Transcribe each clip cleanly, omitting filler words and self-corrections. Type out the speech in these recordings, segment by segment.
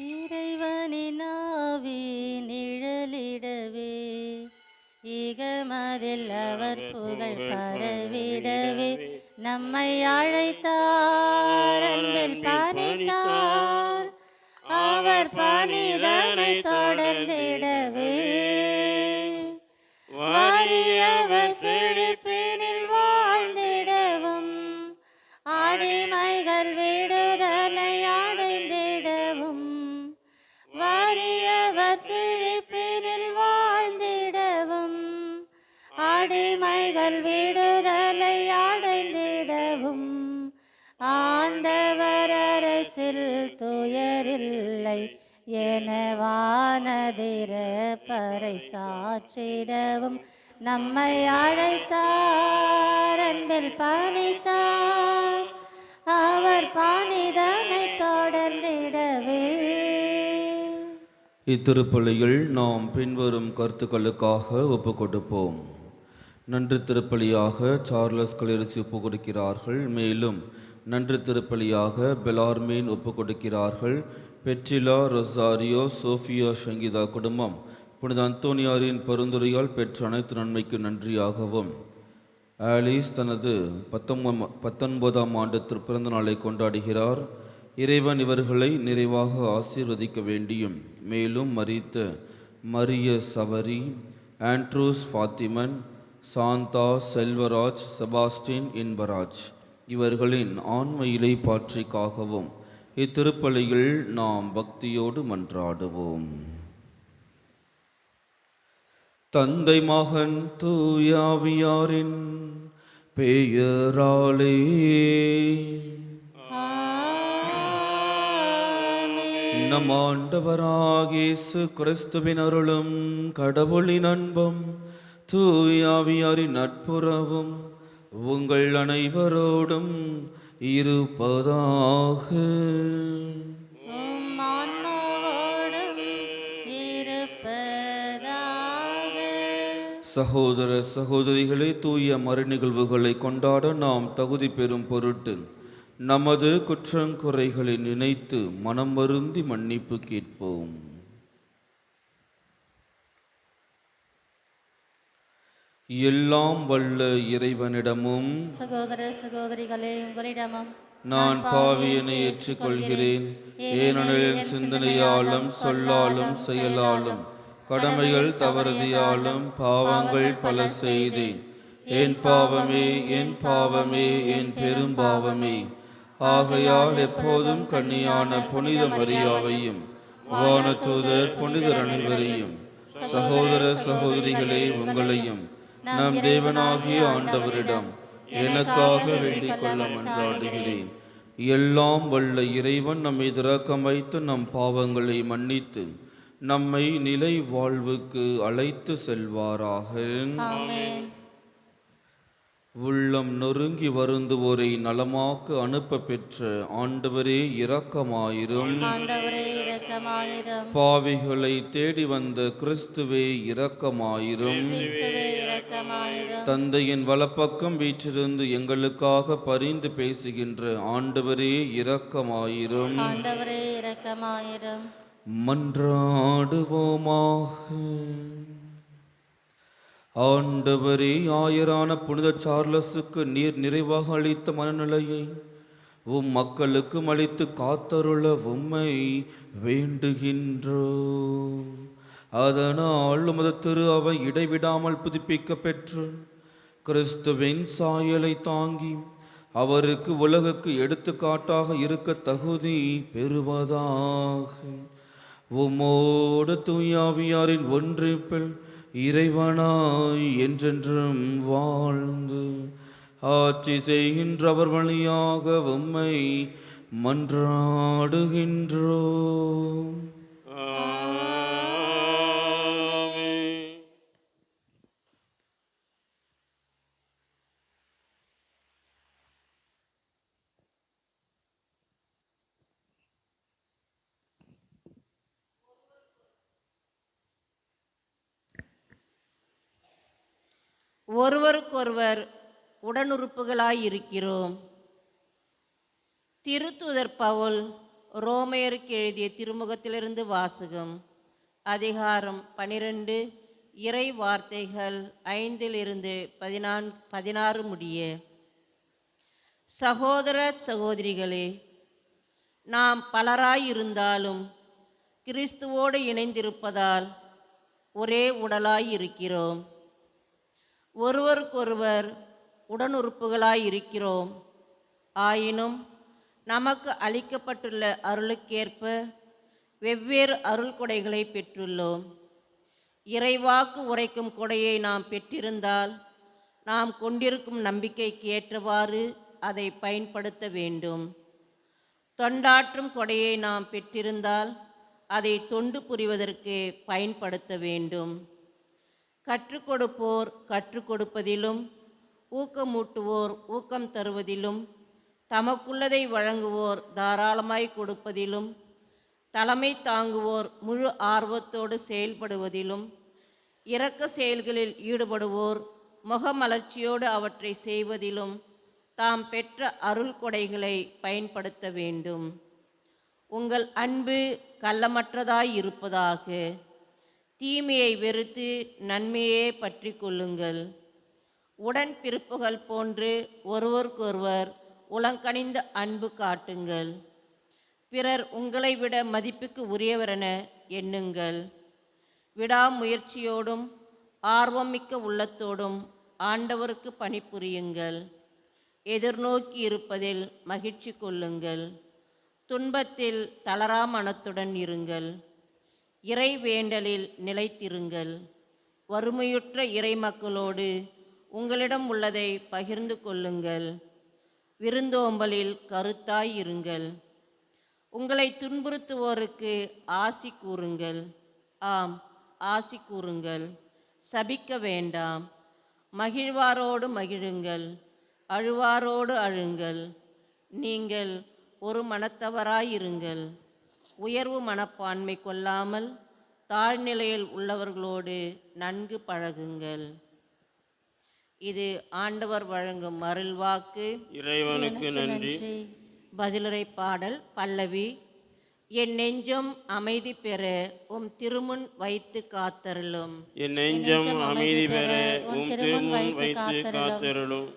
இறைவனின் ஆவி நிழலிடவே ஈகமதில் அவர் புகழ் பரவிடவே நம்மை அழைத்தார், அன்பில் பணித்தார். அவர் பணிதனை தொடர்ந்திடவே வறியவர் செழிப்பினில் வாழ்ந்திடவும் அடிமைகள் விடுதலை அடைந்திடவும் வறியவர் செழிப்பினில் வாழ்ந்திடவும் அடிமைகள் விடுதலை அடைந்திடவும் ஆண்டவர் அரசில் துயரில்லை என வானதிர பறை சாற்றிடவும் நம்மை அழைத்தார், அன்பில் பணித்தார். அவர் பணிதனை தொடர்ந்திடவே. இத்திருப்பலியில் நாம் பின்வரும் கருத்துக்களுக்காக ஒப்பு கொடுப்போம். நன்றி திருப்பலியாக சார்லஸ் கலியரசி ஒப்பு கொடுக்கிறார்கள். மேலும் நன்றி திருப்பலியாக பெலார்மீன் ஒப்பு கொடுக்கிறார்கள். பெட்ரிலா, ரொசாரியோ, சோஃபியா சங்கீதா குடும்பம் புனித அந்தோனியாரின் பரிந்துரையால் பெற்ற அனைத்து நன்மைக்கு நன்றியாகவும், ஆலிஸ் தனது 19ஆம் ஆண்டு பிறந்த நாளை கொண்டாடுகிறார். இறைவன் இவர்களை நிறைவாக ஆசீர்வதிக்க வேண்டியும், மேலும் மரித்த மரிய சவரி, ஆண்ட்ரூஸ் ஃபாத்திமன், சாந்தா, செல்வராஜ், செபாஸ்டின் இன்பராஜ் இவர்களின் ஆன்ம இலைப்பாற்றிக்காகவும் இத்திருப்பலியில் நாம் பக்தியோடு மன்றாடுவோம். தந்தை மகன் தூயாவியாரின் பெயராலே நம் ஆண்டவராகிய இயேசு கிறிஸ்துவின் அருளும் கடவுளின் அன்பும் தூயாவியாரின் நட்புறவும் உங்கள் அனைவரோடும் இருப்பதாக. சகோதர சகோதரிகளே, தூய மறை நிகழ்வுகளை கொண்டாட நாம் தகுதி பெறும் பொருட்டு நமது குற்றங்குறைகளை நினைத்து மனம் வருந்தி மன்னிப்பு கேட்போம். எல்லாம் வல்ல இறைவனிடமும் சகோதர சகோதரிகளே உங்களிடமும் நான் பாவியனை ஏற்றுக்கொள்கிறேன். ஏனெனில் சிந்தனையாலும் சொல்லாலும் செயலாலும் கடமைகள் தவறுதியாலும் பாவங்கள் பல செய்தேன். என் பாவமே, என் பாவமே, என் பெரும் பாவமே. ஆகையால் எப்போதும் கன்னியான புனித மரியாவையும் வானதூதர் புனிதர் அனைவரையும், சகோதர சகோதரிகளே உங்களையும் நம் தேவனாகிய ஆண்டவரிடம் எனக்காக வேண்டிக் கொள்ள மன்றாடுகிறேன். எல்லாம் வல்ல இறைவன் நம்மை இரக்கம் வைத்து நம் பாவங்களை மன்னித்து நம்மை நிலை வாழ்வுக்கு அழைத்து செல்வாராக. உள்ளம் நொறுங்கி வருந்துவோரை நலமாக்க அனுப்ப பெற்ற ஆண்டவரே இரக்கமாயிரும். பாவிகளை தேடி வந்த கிறிஸ்துவே இரக்கமாயிரும். தந்தையின் வலப்பக்கம் வீற்றிருந்து எங்களுக்காக பரிந்து பேசுகின்ற ஆண்டவரே இரக்கமாயிரும். மன்றாடுவோமாக. ஆண்டவரே, ஆயரான புனித சார்லஸுக்கு நீர் நிறைவாக அளித்த மனநிலையை மக்களுக்கும் அளித்து காத்தருள உம்மை வேண்டுகின்றோம். அதனால் உமது திரு அவை இடைவிடாமல் புதுப்பிக்க பெற்று கிறிஸ்துவின் சாயலை தாங்கி அவருக்கு உலகுக்கு எடுத்துக்காட்டாக இருக்க தகுதி பெறுவதாக. உம்மோடு தூயாவியாரின் ஒன்றிப்பில் இறைவனாய் என்றென்றும் வாழ்ந்து ஆட்சி செய்கின்றவர் வழியாக உம்மை மன்றாடுகின்றோம். ஒருவருக்கொருவர் உடனுறுப்புகளாயிருக்கிறோம். திருத்தூதர் பவுல் ரோமையருக்கு எழுதிய திருமுகத்திலிருந்து வாசகம். அதிகாரம் 12, இறை வார்த்தைகள் 5 16 முடிய. சகோதர சகோதரிகளே, நாம் பலராயிருந்தாலும் கிறிஸ்துவோடு இணைந்திருப்பதால் ஒரே உடலாய் இருக்கிறோம். ஒருவருக்கொருவர் உடனுறுப்புகளாயிருக்கிறோம். ஆயினும் நமக்கு அளிக்கப்பட்டுள்ள அருளுக்கேற்ப வெவ்வேறு அருள் கொடைகளை பெற்றுள்ளோம். இறைவாக்கு உரைக்கும் கொடையை நாம் பெற்றிருந்தால் நாம் கொண்டிருக்கும் நம்பிக்கைக்கு ஏற்றவாறு அதை பயன்படுத்த வேண்டும். தொண்டாற்றும் கொடையை நாம் பெற்றிருந்தால் அதை தொண்டு புரிவதற்கு பயன்படுத்த வேண்டும். கற்றுக் கொடுப்போர் கற்றுக் கொடுப்பதிலும், ஊக்கமூட்டுவோர் ஊக்கம் தருவதிலும், தமக்குள்ளதை வழங்குவோர் தாராளமாய் கொடுப்பதிலும், தலைமை தாங்குவோர் முழு ஆர்வத்தோடு செயல்படுவதிலும், இரக்க செயல்களில் ஈடுபடுவோர் முகமலர்ச்சியோடு அவற்றை செய்வதிலும் தாம் பெற்ற அருள் கொடைகளை பயன்படுத்த வேண்டும். உங்கள் அன்பு கள்ளமற்றதாய் இருப்பதாக. தீமையை வெறுத்து நன்மையே பற்றி கொள்ளுங்கள். உடன் பிறப்புகள் போன்று ஒருவருக்கொருவர் உளங்கனிந்த அன்பு காட்டுங்கள். பிறர் உங்களை விட மதிப்புக்கு உரியவரென எண்ணுங்கள். விடாமுயற்சியோடும் ஆர்வமிக்க உள்ளத்தோடும் ஆண்டவருக்கு பணிபுரியுங்கள். எதிர்நோக்கி இருப்பதில் மகிழ்ச்சி கொள்ளுங்கள். துன்பத்தில் தளரா மனத்துடன் இருங்கள். இறை வேண்டலில் நிலைத்திருங்கள். வறுமையுற்ற இறை மக்களோடு உங்களிடம் உள்ளதை பகிர்ந்து கொள்ளுங்கள். விருந்தோம்பலில் கருத்தாய் இருங்கள். உங்களை துன்புறுத்துவோருக்கு ஆசி கூறுங்கள். ஆம், ஆசி கூறுங்கள். சபிக்க வேண்டாம். மகிழ்வாரோடு மகிழுங்கள். அழுவாரோடு அழுங்கள். நீங்கள் ஒரு மனத்தவராயிருங்கள். உயர்வு மனப்பான்மை கொள்ளாமல் தாழ்நிலையில் உள்ளவர்களோடு நன்கு பழகுங்கள். இது ஆண்டவர் வழங்கும் அருள்வாக்கு. இறைவனுக்கு நன்றி. பதிலுரை பாடல் பல்லவி. என் நெஞ்சம் அமைதி பெற உம் திருமுன் வைத்து காத்தருளும். என் நெஞ்சம் அமைதி பெற உம் திருமுன் வைத்து காத்தருளும்.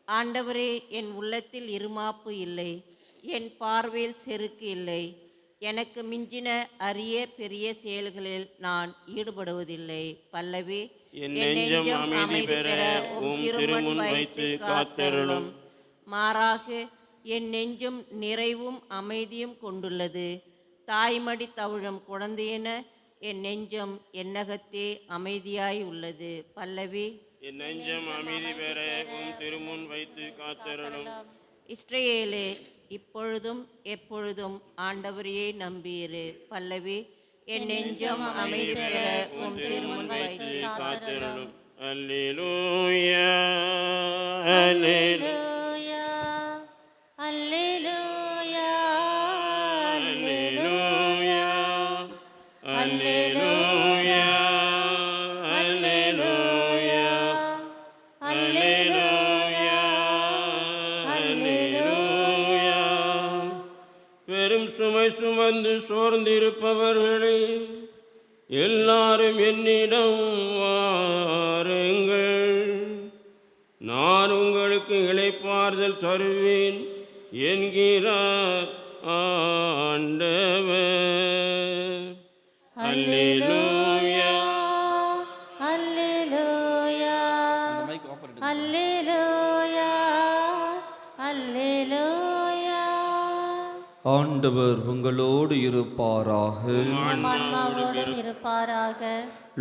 ஆண்டவரே, என் உள்ளத்தில் இருமாப்பு இல்லை, என் பார்வையில் செருக்கு இல்லை. எனக்கு மிஞ்சின அரிய பெரிய செயல்களில் நான் ஈடுபடுவதில்லை. பல்லவி. என் நெஞ்சம் அமைதி பெற உம் திருமுன் வைத்து காத்தருளும். மாறாக என் நெஞ்சம் நிறைவும் அமைதியும் கொண்டுள்ளது. தாய்மடி தவழும் குழந்தையென என் நெஞ்சம் என்னகத்தே அமைதியாய் உள்ளது. பல்லவி. என் நெஞ்சம் அமைதி பெற உம் திருமுன் வைத்து காத்தருளும். இஸ்ரவேலே, இப்பொழுதும் எப்பொழுதும் ஆண்டவரையே நம்பியிரு. பல்லவி. என் நெஞ்சம் அமைதி பெற உம் திருமுன் வைத்து காத்தருளும். அல்லேலூயா, அல்லேலூயா, அல்லேலூயா, அல்லேலூயா, அல்லேலூயா, அல்லேலூயா, அல்லேலூயா, அல்லேலூயா. பெரும் சுமை சுமந்து சோர்ந்திருப்பவர்களே, எல்லாரும் என்னிடம் வாருங்கள், நான் உங்களுக்கு இளைப்பாறுதல் தருவேன் என்கிறார் ஆண்டவர். அல்லேலூயா, அல்லேலூயா, அல்லேலூயா, அல்லேலூயா. ஆண்டவர் உங்களோடு இருப்பாராக. உம் ஆன்மாவோடும் இருப்பாராக.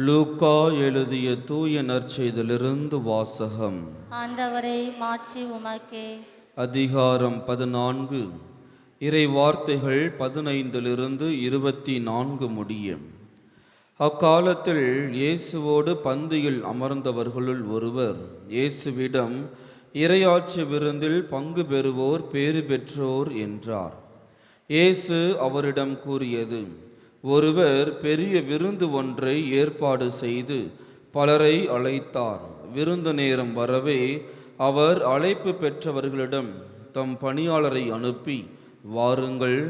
லூக்கா எழுதிய தூய நற்செய்தியிலிருந்து வாசகம். ஆண்டவரை மாற்றி உமக்கே. அதிகாரம் 14, இறை வார்த்தைகள் 15 24 முடிய. அக்காலத்தில் இயேசுவோடு பந்தியில் அமர்ந்தவர்களுள் ஒருவர் இயேசுவிடம், இறையாட்சி விருந்தில் பங்கு பெறுவோர் பேறு பெற்றோர் என்றார். இயேசு அவரிடம் கூறியது, ஒருவர் பெரிய விருந்து ஒன்றை ஏற்பாடு செய்து பலரை அழைத்தார். விருந்து நேரம் வரவே அவர் அழைப்பு பெற்றவர்களிடம் தம் பணியாளரை அனுப்பி, வாருங்கள்,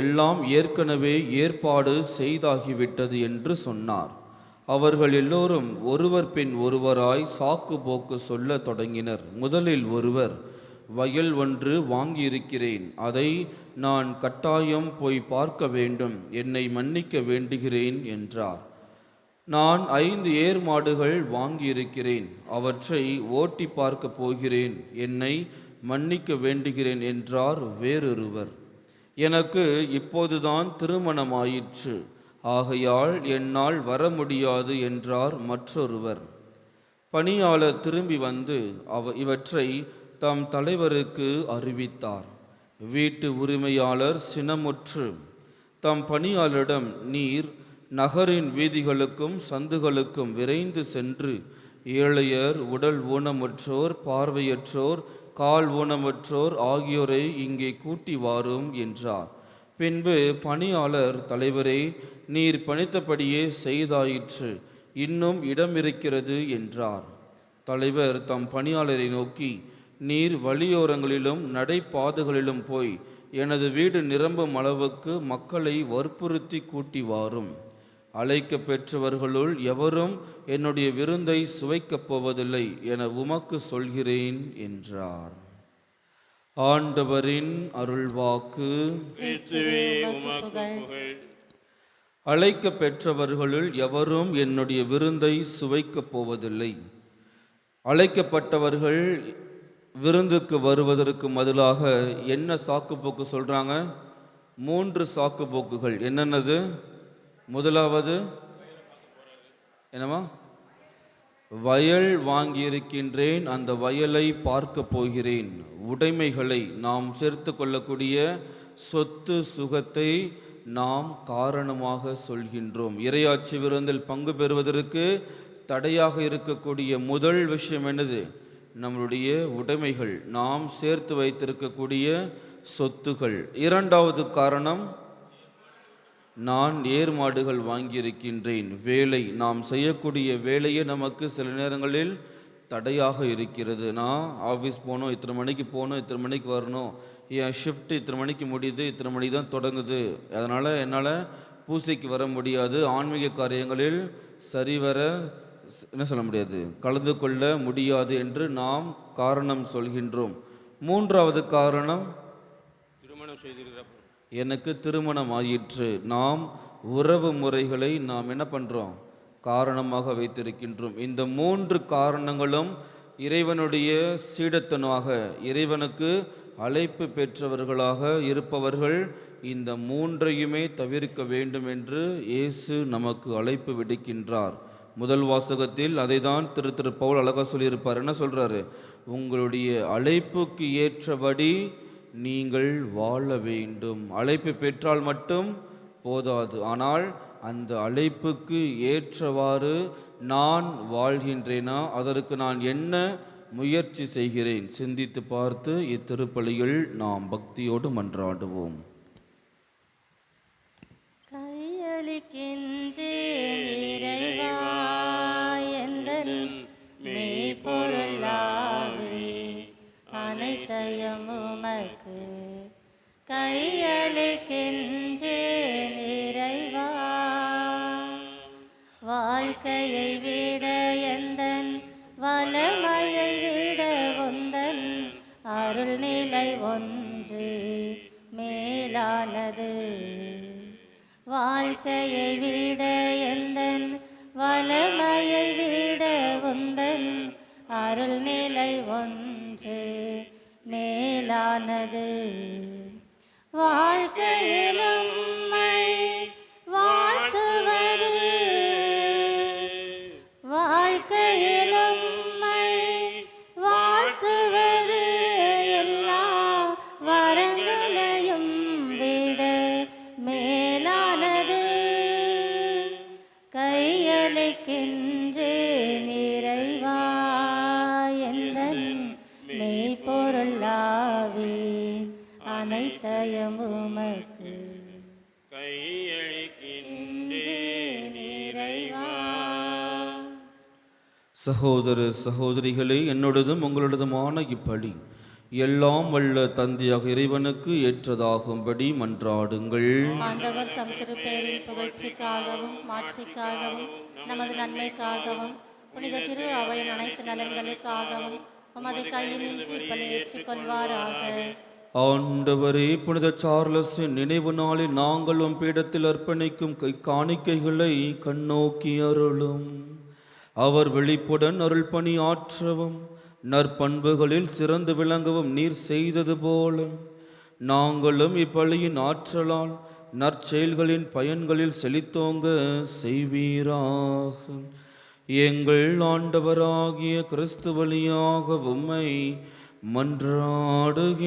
எல்லாம் ஏற்கனவே ஏற்பாடு செய்தாகிவிட்டது என்று சொன்னார். அவர்கள் எல்லோரும் ஒருவர் பின் ஒருவராய் சாக்கு போக்கு சொல்ல தொடங்கினர். முதலில் ஒருவர், வயல் ஒன்று வாங்கியிருக்கிறேன், அதை நான் கட்டாயம் போய் பார்க்க வேண்டும், என்னை மன்னிக்க வேண்டுகிறேன் என்றார். நான் 5 ஏர் மாடுகள் வாங்கியிருக்கிறேன், அவற்றை ஓட்டி பார்க்க போகிறேன், என்னை மன்னிக்க வேண்டுகிறேன் என்றார் வேறொருவர். எனக்கு இப்போதுதான் திருமணமாயிற்று, ஆகையால் என்னால் வர முடியாது என்றார் மற்றொருவர். பணியாளர் திரும்பி வந்து இவற்றை தம் தலைவருக்கு அறிவித்தார். வீட்டு உரிமையாளர் சினமுற்று தம் பணியாளரிடம், நீர் நகரின் வீதிகளுக்கும் சந்துகளுக்கும் விரைந்து சென்று ஏழையர், உடல் ஊனமுற்றோர், பார்வையற்றோர், கால் ஊனமுற்றோர் ஆகியோரை இங்கே கூட்டி வாரும் என்றார். பின்பு பணியாளர், தலைவரே, நீர் பணித்தபடியே செய்தாயிற்று, இன்னும் இடம் இருக்கிறது என்றார். தலைவர் தம் பணியாளரை நோக்கி, நீர் வழியோரங்களிலும் நடைபாதைகளிலும் போய் எனது வீடு நிரம்பும் அளவுக்கு மக்களை வற்புறுத்தி கூட்டி வாரும். அழைக்க பெற்றவர்களுள் எவரும் என்னுடைய விருந்தை சுவைக்கப் போவதில்லை என உமக்கு சொல்கிறேன் என்றார். ஆண்டவரின் அருள்வாக்கு. கிறிஸ்துவே உமக்கு புகழ். அழைக்க பெற்றவர்களுள் எவரும் என்னுடைய விருந்தை சுவைக்கப் போவதில்லை. அழைக்கப்பட்டவர்கள் விருந்துக்கு வருவதற்கு பதிலாக என்ன சாக்குப்போக்கு சொல்றாங்க? 3 சாக்குப்போக்குகள். என்னென்னது? முதலாவது என்னவா? வயல் வாங்கியிருக்கின்றேன், அந்த வயலை பார்க்க போகிறேன். உடைமைகளை, நாம் சேர்த்து கொள்ளக்கூடிய சொத்து சுகத்தை நாம் காரணமாக சொல்கின்றோம். இறையாட்சி விருந்தில் பங்கு பெறுவதற்கு தடையாக இருக்கக்கூடிய முதல் விஷயம் என்னது? நம்மளுடைய உடைமைகள், நாம் சேர்த்து வைத்திருக்கக்கூடிய சொத்துகள். இரண்டாவது காரணம், நான் ஏர் மாடுகள் வாங்கியிருக்கின்றேன். வேலை, நாம் செய்யக்கூடிய வேலையே நமக்கு சில நேரங்களில் தடையாக இருக்கிறது. நான் ஆஃபீஸ் போகணும், இத்தனை மணிக்கு போகணும், இத்தனை மணிக்கு வரணும், என் ஷிஃப்ட் இத்தனை மணிக்கு முடியுது, இத்தனை மணி தான் தொடங்குது, அதனால் என்னால் பூசைக்கு வர முடியாது, ஆன்மீக காரியங்களில் சரிவர என்ன சொல்ல முடியாது, கலந்து கொள்ள முடியாது என்று நாம் காரணம் சொல்கின்றோம். மூன்றாவது காரணம், திருமணம் செய்திருக்கிறப்ப எனக்கு திருமணம் ஆயிற்று. நாம் உறவு முறைகளை நாம் என்ன பண்ணுறோம்? காரணமாக வைத்திருக்கின்றோம். இந்த 3 காரணங்களும் இறைவனுடைய சீடத்தனமாக, இறைவனுக்கு அழைப்பு பெற்றவர்களாக இருப்பவர்கள் இந்த 3ஐயுமே தவிர்க்க வேண்டும் என்று இயேசு நமக்கு அழைப்பு விடுக்கின்றார். முதல் வாசகத்தில் அதை தான் திரு பவுல் அழகாக சொல்லியிருப்பார். என்ன சொல்கிறாரு? உங்களுடைய அழைப்புக்கு ஏற்றபடி நீங்கள் வாழ வேண்டும். அழைப்பு பெற்றால் மட்டும் போதாது, ஆனால் அந்த அழைப்புக்கு ஏற்றவாறு நான் வாழ்கின்றேனா, அதற்கு நான் என்ன முயற்சி செய்கிறேன்? சிந்தித்து பார்த்து இத்திருப்பலியில் நாம் பக்தியோடு மன்றாடுவோம். கையளிக்கின்றேன் இறைவா எந்தன் மெய்ப்பொருளாவே, அனைத்தையும் உமக்கு கையளிக்கின்றேன் இறைவா. வாழ்க்கையை விட எந்தன் வளமையை விட உந்தன் அருள்நிலை ஒன்று மேலானது. வாழ்க்கையை விட எந்தன் வளமையை விட உந்தன் அருள்நிலை ஒன்று மேலானது. வாழ்க்கையிலும் வாழ்த்துவது, வாழ்க்கையிலும் வாழ்த்துவது, எல்லா வரங்களையும் விட மேலானது. கையளிக்கின்றேன் இறைவா எந்தன் மெய்ப்பொருளாவே, அனைத்தையும் உமக்கு கையளிக்கின்றேன் இறைவா. சகோதர சகோதரிகளே, என்னோடதும் உங்களோடதுமான இப்பலி எல்லாம் வல்ல தந்தையாக இறைவனுக்கு ஏற்றதாகும்படி மன்றாடுங்கள். ஆண்டவர் தம் திருப்பெயரின் புகழ்ச்சிக்காகவும் மாட்சிக்காகவும் நமது நன்மைக்காகவும் புனித திரு அவையின் அனைத்து நலன்களுக்காகவும் உமது கையினின்று இப்பலி ஏற்றுக்கொள்வாராக. ஆண்டவரே, புனித சார்லஸின் நினைவு நாளில் நாங்கள் உம் பீடத்தில் அர்ப்பணிக்கும் காணிக்கைகளை கண்ணோக்கி அருளும். அவர் வெளிப்புடன் அருள்பணி ஆற்றவும் நற்பண்புகளில் சிறந்து விளங்கவும் நீர் செய்தது போல நாங்களும் இப்பலியின் ஆற்றலால் நற்செயல்களின் பயன்களில் செழித்தோங்க செய்வீராக. எங்கள் ஆண்டவராகிய கிறிஸ்து வழியாக உம்மை மன்றாடுகின்றோம்.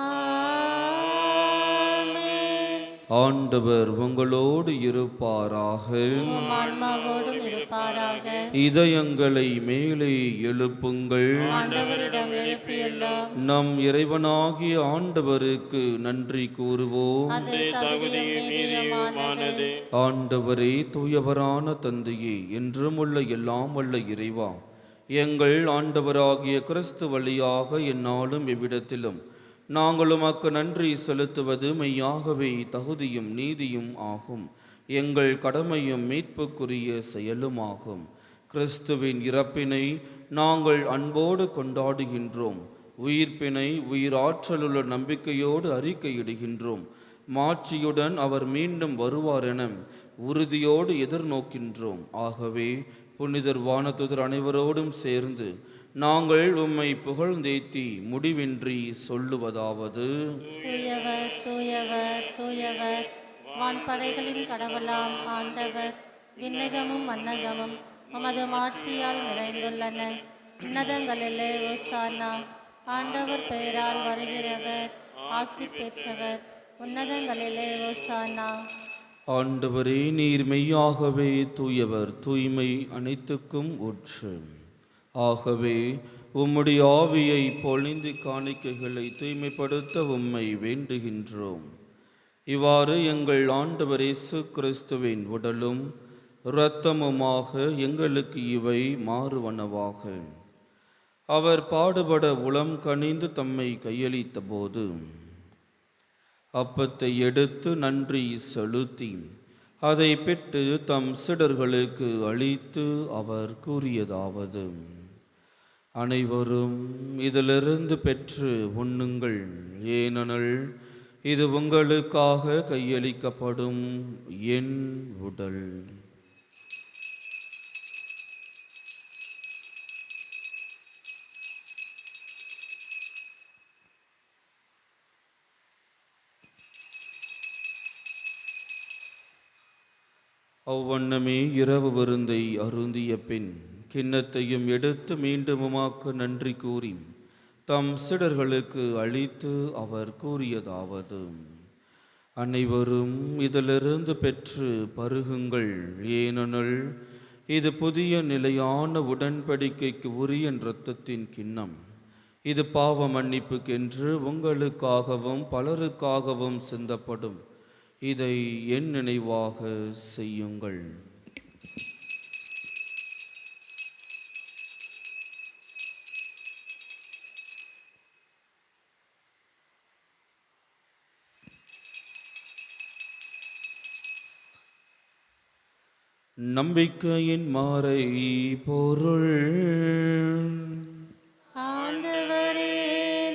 ஆமென். ஆண்டவர் உங்களோடு இருப்பாராக. உம் ஆன்மாவோடும் இருப்பாராக. இதயங்களை மேலே எழுப்புங்கள். ஆண்டவரிடம் எழுப்பியுள்ளோம். நம் இறைவனாகிய ஆண்டவருக்கு நன்றி கூறுவோம். அது தகுதியும் நீதியுமானது. ஆண்டவரே, தூயவரான தந்தையே, என்றும் உள்ள எல்லாம் வல்ல இறைவா, எங்கள் ஆண்டவராகிய கிறிஸ்து வழியாக எந்நாளும் எவ்விடத்திலும் நாங்கள் உமக்கு நன்றி செலுத்துவது மெய்யாகவே தகுதியும் நீதியும் ஆகும். எங்கள் கடமையும் மீட்புக்குரிய செயலுமாகும். கிறிஸ்துவின் இறப்பினை நாங்கள் அன்போடு கொண்டாடுகின்றோம். உயிர்ப்பினை உயிராற்றலுள்ள நம்பிக்கையோடு அறிக்கையிடுகின்றோம். மாட்சியுடன் அவர் மீண்டும் வருவார் என உறுதியோடு எதிர்நோக்கின்றோம். ஆகவே புனிதர் வானதுதர் அனைவரோடும் சேர்ந்து நாங்கள் உம்மை புகழ்ந்தேத்தி முடிவின்றி சொல்லுவதாவது: தூயவர் தூயவர் தூயவர், வான்படைகளின் கடவுளாம் ஆண்டவர். விண்ணகமும் மன்னகமும் உமது மாட்சியால் நிறைந்துள்ளன. உன்னதங்களிலே ஓசானா. ஆண்டவர் பெயரால் வருகிறவர் ஆசி பெற்றவர். உன்னதங்களிலே ஓசானா. ஆண்டவரே, நீர் மெய்யாகவே தூயவர், தூய்மை அனைத்துக்கும் ஊற்று. ஆகவே உம்முடைய ஆவியை பொழிந்து காணிக்கைகளை தூய்மைப்படுத்த உம்மை வேண்டுகின்றோம். இவ்வாறு எங்கள் ஆண்டவர் இயேசு கிறிஸ்துவின் உடலும் இரத்தமுமாக எங்களுக்கு இவை மாறுவனவாக. அவர் பாடுபட உளம் கனிந்து தம்மை கையளித்த போது அப்பத்தை எடுத்து நன்றி செலுத்தி அதை பெற்று தம் சீடர்களுக்கு அளித்து அவர் கூறியதாவது: அனைவரும் இதிலிருந்து பெற்று உண்ணுங்கள், ஏனெனில் இது உங்களுக்காக கையளிக்கப்படும் என் உடல். அவ்வண்ணமே இரவு விருந்தை அருந்திய பின் கிண்ணத்தையும் எடுத்து மீண்டும் உமக்கு நன்றி கூறி தம் சீடர்களுக்கு அளித்து அவர் கூறியதாவது: அனைவரும் இதிலிருந்து பெற்று பருகுங்கள், ஏனெனில் இது புதிய நிலையான உடன்படிக்கைக்கு உரிய இரத்தத்தின் கிண்ணம். இது பாவ மன்னிப்புக்கென்று உங்களுக்காகவும் பலருக்காகவும் சிந்தப்படும். இதை என் நினைவாக செய்யுங்கள். நம்பிக்கையின் மாறை பொருள். ஆண்டவரே,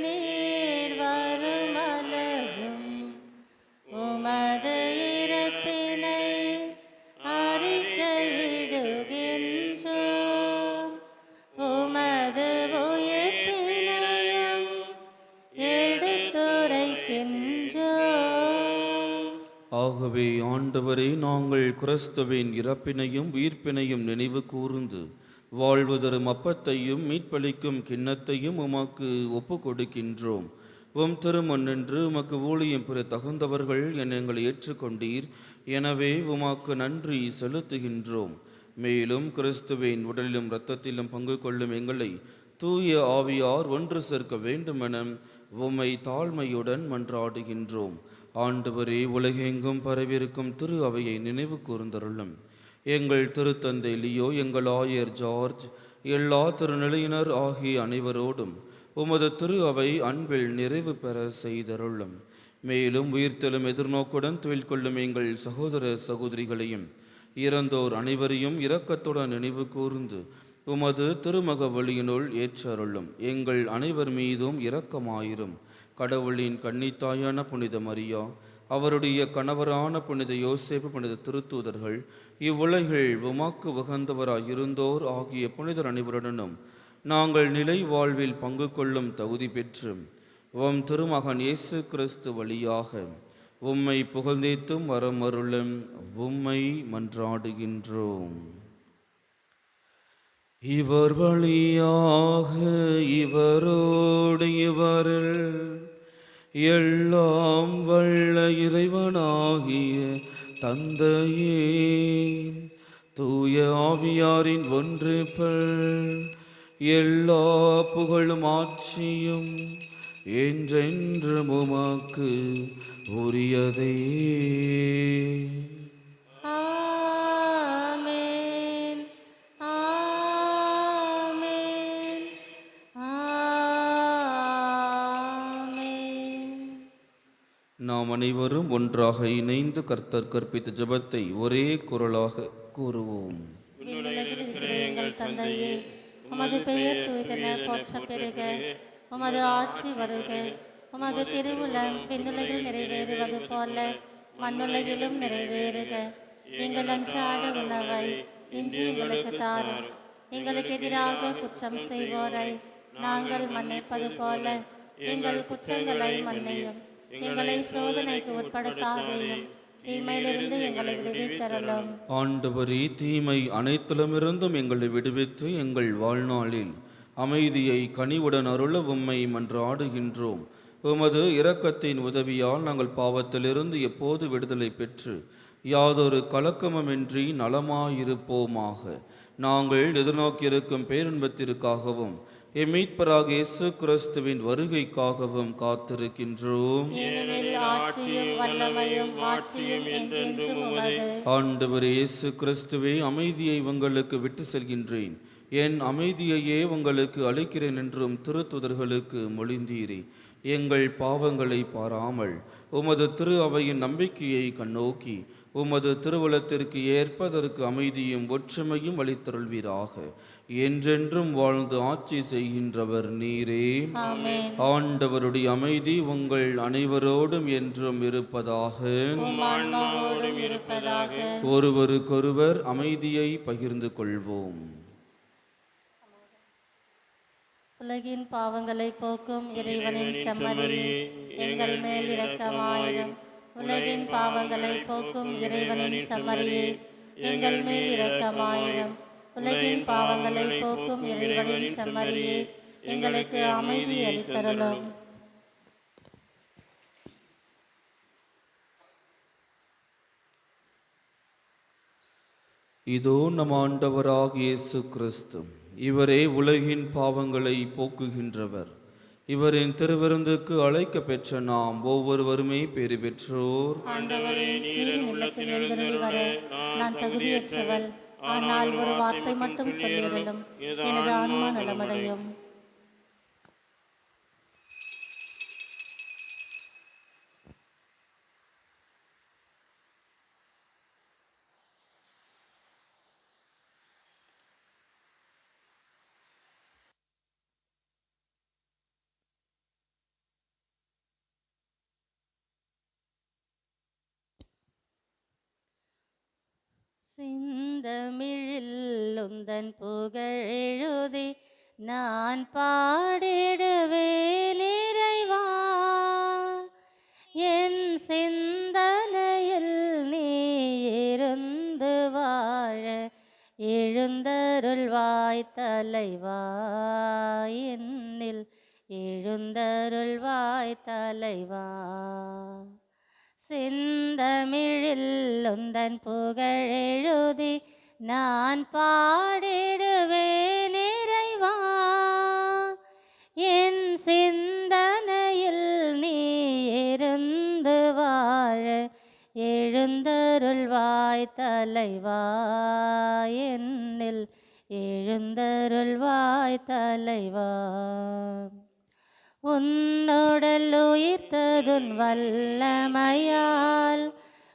நீர் வருமளவும் உமது இறப்பினை அறிக்கையிடுகின்றோம். உமது உயிர்ப்பினையும் எடுத்துரைக்கின்றோம். ஆகவே ஆண்டவரே, நாங்கள் கிறிஸ்துவின் இறப்பினையும் உயிர்ப்பினையும் நினைவு கூர்ந்து வாழ்வு தரும் அப்பத்தையும் மீட்பளிக்கும் கிண்ணத்தையும் உமக்கு ஒப்பு கொடுக்கின்றோம். உம் திருமுன் நின்று உமக்கு ஊழியம் பெற தகுந்தவர்கள் என எங்களை ஏற்றுக்கொண்டீர். எனவே உமக்கு நன்றி செலுத்துகின்றோம். மேலும் கிறிஸ்துவின் உடலிலும் இரத்தத்திலும் பங்கு கொள்ளும் எங்களை தூய ஆவியார் ஒன்று சேர்க்க வேண்டுமென உம்மை தாழ்மையுடன் மன்றாடுகின்றோம். ஆண்டவரே, உலகெங்கும் பரவியிருக்கும் திரு அவையை நினைவு கூர்ந்தருளும். எங்கள் திருத்தந்தை லியோ, எங்கள் ஆயர் ஜார்ஜ், எல்லா திருநிலையினர் ஆகிய அனைவரோடும் உமது திரு அவை அன்பில் நிறைவு பெற செய்தருளும். மேலும் உயிர்த்தெழும் எதிர்நோக்குடன் தொழில் கொள்ளும் எங்கள் சகோதர சகோதரிகளையும் இறந்தோர் அனைவரையும் இரக்கத்துடன் நினைவு கூர்ந்து உமது திருமக வழியினுள் ஏற்றருளும். எங்கள் அனைவர் மீதும் இரக்கமாயிரும். கடவுளின் கன்னித்தாயான புனித மரியா, அவருடைய கணவரான புனித யோசேப்பு, புனித திருத்தூதர்கள், இவ்வுலகில் உமக்கு உகந்தவராயிருந்தோர் ஆகிய புனிதர் அனைவருடனும் நாங்கள் நிலை வாழ்வில் பங்கு கொள்ளும் தகுதி பெற்று உம் திருமகன் இயேசு கிறிஸ்து வழியாக உம்மை புகழ்ந்தேத்தும் வரமருளும் உம்மை மன்றாடுகின்றோம். இவர் வழியாக இவரோடு இவரில் எல்லாம் வல்ல இறைவனாகிய தந்தையே, தூய ஆவியாரின் ஒன்றுபல் எல்லா புகழும் ஆட்சியும் என்றென்றும் உமக்கு உரியதே. ஆமென். ஆமென். ஆமென். நாம் அனைவரும் ஒன்றாக இணைந்து கர்த்தர் கற்பித்த ஜெபத்தை ஒரே குரலாக கூறுவோம். விண்ணுலகில் இருக்கிற எங்கள் தந்தையே, உமது பெயர் தூய்தென போற்றப் பெறுக. உமது ஆட்சி வருக. உமது திருவுளம் விண்ணுலகில் நிறைவேறுவது போல மண்ணுலகிலும் நிறைவேறுக. எங்கள் அன்றாட உணவை இன்று எங்களுக்கு தாரும். எங்களுக்கு எதிராக குற்றம் செய்வோரை நாங்கள் மன்னிப்பது போல எங்கள் குற்றங்களை மன்னியும். எங்களை சோதனைக்கு உட்படுத்தாதேயும், தீமையிலிருந்து எங்களை விடுவித்தருளும். ஆண்டவரே, தீமை அனைத்திலுமிருந்தும் எங்களை விடுவித்து எங்கள் வாழ்நாளில் அமைதியை கனிவுடன் அருள உம்மை மன்றாடுகின்றோம். உமது இரக்கத்தின் உதவியால் நாங்கள் பாவத்திலிருந்து எப்போது விடுதலை பெற்று யாதொரு கலக்கமுமின்றி நலமாயிருப்போமாக. நாங்கள் எதிர்நோக்கியிருக்கும் பேரின்பத்திற்காகவும் எம்மீட்பராக இயேசு கிறிஸ்துவின் வருகைக்காகவும் காத்திருக்கின்றோம். ஏனெனில் ஆட்சியும் வல்லமையும் மாட்சியும் என்றென்றும் உமது. ஆண்டவர் இயேசு கிறிஸ்துவே, அமைதியை உங்களுக்கு விட்டு செல்கின்றேன், என் அமைதியையே உங்களுக்கு அளிக்கிறேன் என்றும் திருத்துதர்களுக்கு மொழிந்தீரே. எங்கள் பாவங்களை பாராமல் உமது திரு அவையின் நம்பிக்கையை கண்ணோக்கி உமது திருவுளத்திற்கு ஏற்பதற்கு அமைதியும் ஒற்றுமையும் அளித்தருள்வீராக. என்றென்றும் வாழ்ந்து ஆட்சி செய்கின்றவர் நீரே. ஆமென். ஆண்டவருடைய அமைதி உங்கள் அனைவரோடும் என்றும் இருப்பதாக. உம் ஆன்மாவோடும் இருப்பதாக. ஒருவருக்கொருவர் அமைதியை பகிர்ந்து கொள்வோம். உலகின் பாவங்களை போக்கும் இறைவனின் செம்மறியே, எங்கள் மேல் இரக்கமாயிரும். உலகின் பாவங்களை போக்கும் இறைவனின் செம்மறியே, எங்கள் மேல் இரக்கமாயிரும். உலகின் பாவங்களை போக்கும் இறைவனின் செம்மறியே, எங்களுக்கு அமைதி அளித்தருளும். இதோ நம் ஆண்டவராகிய இயேசு கிறிஸ்து, இவரே உலகின் பாவங்களை போக்குகின்றவர். இவரின் திருவிருந்துக்கு அழைக்க பெற்ற நாம் ஒவ்வொருவருமே பேறு பெற்றோர். ஆண்டவரே, நீர் இல்லத்தில் எழுந்தருளி வர நான் தகுதியற்றவள். ஆனால் ஒரு வார்த்தை மட்டும் சொல்லியருளும், எனது ஆன்மா நலமடையும். செந்தமிழில் உந்தன் புகழெழுதி நான் பாடிடுவேன் இறைவா. என் சிந்தனையில் நீ இருந்து வாழ எழுந்தருள்வாய் தலைவா. என்னில் எழுந்தருள்வாய் தலைவா. செந்தமிழில் உந்தன் புகழெழுதி நான் பாடிடுவேன் இறைவா. என் சிந்தனையில் நீ இருந்து வாழ எழுந்தருள்வாய் தலைவா. என்னில் எழுந்தருள்வாய் தலைவா. உன்னோடல் உயிர்த்ததுன் வல்லமையால்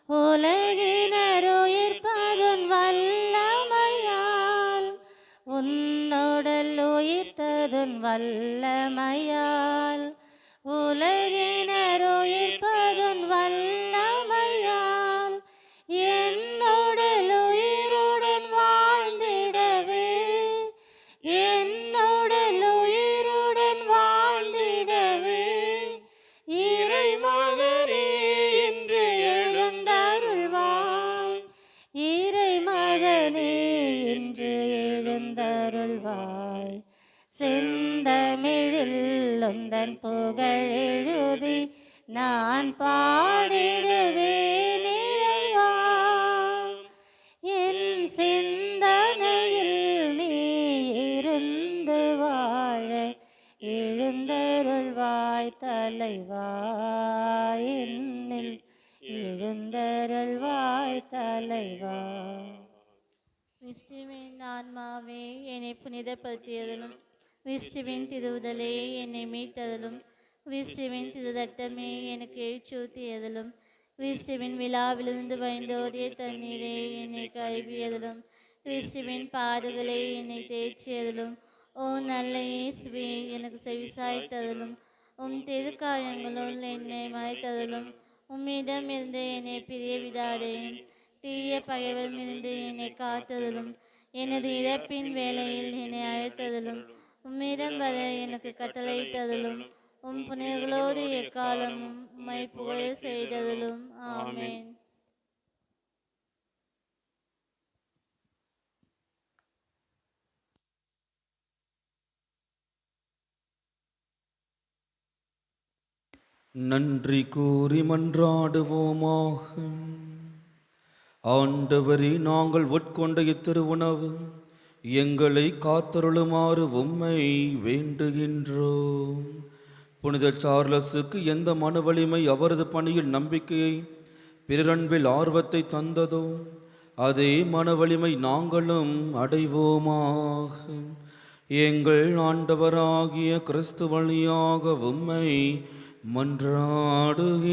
உலகினர் உயிர்ப்பதுன் வல்லமையால் உன்னோடல் உயிர்த்ததுன் வல்லமையால் உலகினர் உயிர்ப்பதுன் வல்லமையால் என்னோடல் உயிருடன் வாழ்ந்திடவே என்னோடல் உயிருடன் வாழ்ந்திடவே இறைமகனே என்று எழுந்தருள்வாய் இறைமகனே என்று எழுந்தருள்வாய் செந்தமிழில் உந்தன் புகழெழுதி நான் பாடிடுவேன் இறைவா என் சிந்தனையில் நீ இருந்து வாழ எழுந்தருள்வாய் தலைவா என்னில் எழுந்தருள்வாய் தலைவா. கிறிஸ்துவின் ஆன்மாவே என்னை புனிதப்படுத்தியதிலும் கிறிஸ்துவின் திருவுதலே என்னை மீட்டதிலும் கிறிஸ்துவின் திருரத்தமே எனக்கு எழுச்சூட்டியதிலும் கிறிஸ்துவின் விழாவிலிருந்து வழிந்தோடிய தண்ணீரே என்னை கழுவியதிலும் கிறிஸ்துவின் பாடுகளே என்னை தேய்ச்சியதிலும் ஓ நல்ல இயேசுவே எனக்கு செவிசாய்த்ததிலும் திருக்காயங்களுள் என்னை மறைத்ததிலும் உம்மிடமிருந்து என்னை பிரிய விடாதேயும் தீய பகைவரிலிருந்து என்னை காத்ததிலும் எனது இறப்பின் வேளையில் என்னை அழைத்ததிலும் உம்மிடம் வர எனக்கு கட்டளையிட்டதிலும் புனிதர்களோடு எக்காலமும் உம்மை புகழ செய்ததிலும் ஆமென். நன்றி கூறி மன்றாடுவோமாக. ஆண்டவரே, நாங்கள் உட்கொண்ட இத்திருவுணவு எங்களை காத்தருளுமாறு உம்மை வேண்டுகின்றோம். புனித சார்லஸுக்கு எந்த மன வலிமை அவரது பணியில் நம்பிக்கையை பிறரன்பில் ஆர்வத்தை தந்ததோ அதே மன வலிமை நாங்களும் அடைவோமாக. எங்கள் ஆண்டவராகிய கிறிஸ்து வழியாக உம்மை மன்றாடுகின்றோம்.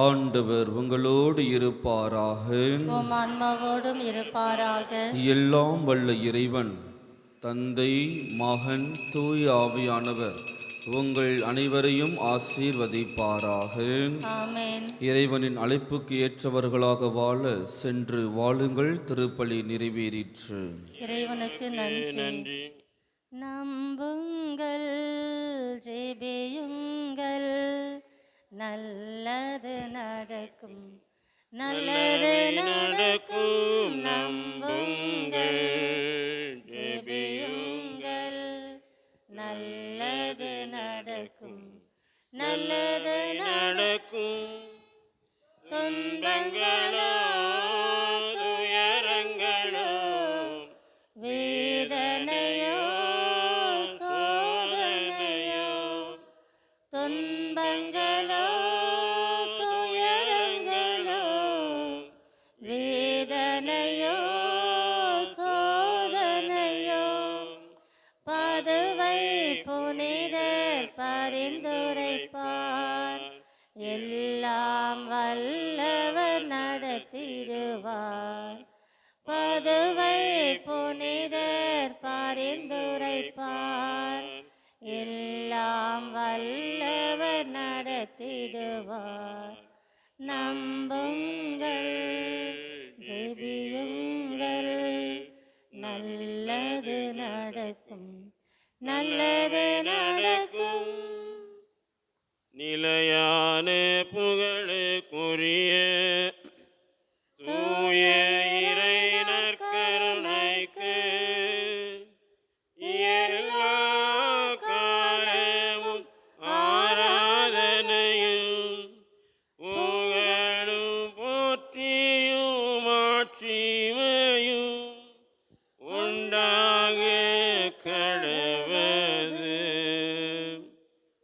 ஆண்டவர் உங்களோடு இருப்பாராக. உம் ஆன்மாவோடும் இருப்பாராக. எல்லாம் வல்ல இறைவன் தந்தை, மகன், தூய ஆவியானவர் உங்கள் அனைவரையும் ஆசீர்வதிப்பாராக. ஆமென். இறைவனின் அழைப்புக்கு ஏற்றவர்களாக வாழ சென்று வாழுங்கள். திருப்பலி நிறைவேறிற்று. இறைவனுக்கு நன்றி. நம்புங்கள், ஜெபியுங்கள், நல்லது நடக்கும், நல்லது நடக்கும். நம்புங்கள், ஜெபியுங்கள், நல்லது நடக்கும், நல்லது நடக்கும். துன்பங்களோ துயரங்களோ வேதனையோ சோதனையோ துன்பங்களோ துயரங்களோ வேதனையோ சோதனையோ பதுவை புனிதர் பரிந்துரைப்பார், எல்லாம் வல்லவர் நடத்திடுவார். பதுவை புனிதர் பரிந்துரைப்பார், எல்லாம் வல்லவர் நடத்திடுவார். நம்புங்கள், ஜெபியுங்கள், நல்லது நடக்கும், நல்லது நடக்கும். நிலையான புகழுக்குரிய தூய இறை நற்கருணைக்கு எல்லா காலமும் ஆராதனையும் புகழும் போற்றியும் ஆட்சிமையும் உண்டாக கடவது.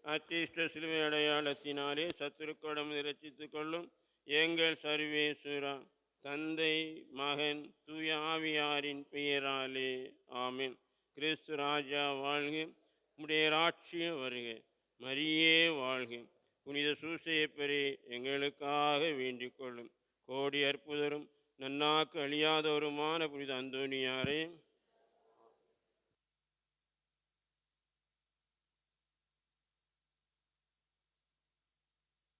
அச்சிஷ்ட சிலுவை அடையாளத்தினாலே சத்துருக்களிடம் ரட்சித்துக் கொள்ளும் எங்கள் சர்வேஸ்வரா, தந்தை, மகன், தூய ஆவியாரின் பெயராலே ஆமென். கிறிஸ்து ராஜா வாழ்க. உம்முடைய ராட்சியம் வருக. மரியே வாழ்க. புனித சூசையப்பரே, எங்களுக்காக வேண்டிக் கொள்ளும். கோடி அற்புதரும் நன்னாக்கு அழியாதவருமான புனித அந்தோணியாரே,